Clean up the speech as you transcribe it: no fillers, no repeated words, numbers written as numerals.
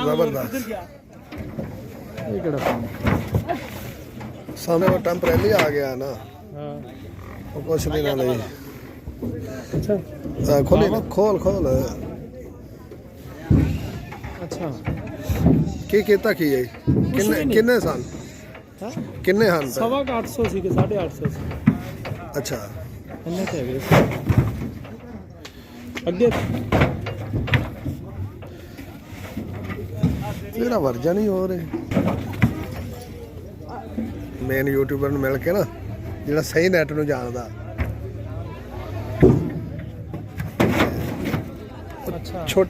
जबरदस्त सामने वो टेम्परेली आ गया ना वो कुछ भी ना नहीं अच्छा खोली ना खोल खोल अच्छा की कितना की है किन्ने साल किन्ने हाल 850 ਸੀ ਕਿ 850 ਸੀ अच्छा ਇੰਨੇ ਤੇ ਹੈਗੇ ਅੱਗੇ तेरा वर्जन ही हो रहे मेन यूट्यूबर मिल के ना ਜਿਹੜਾ ਸਹੀ ਨੈਟ ਨੂੰ ਜਾਣਦਾ ਅੱਛਾ ਛੋਟੇ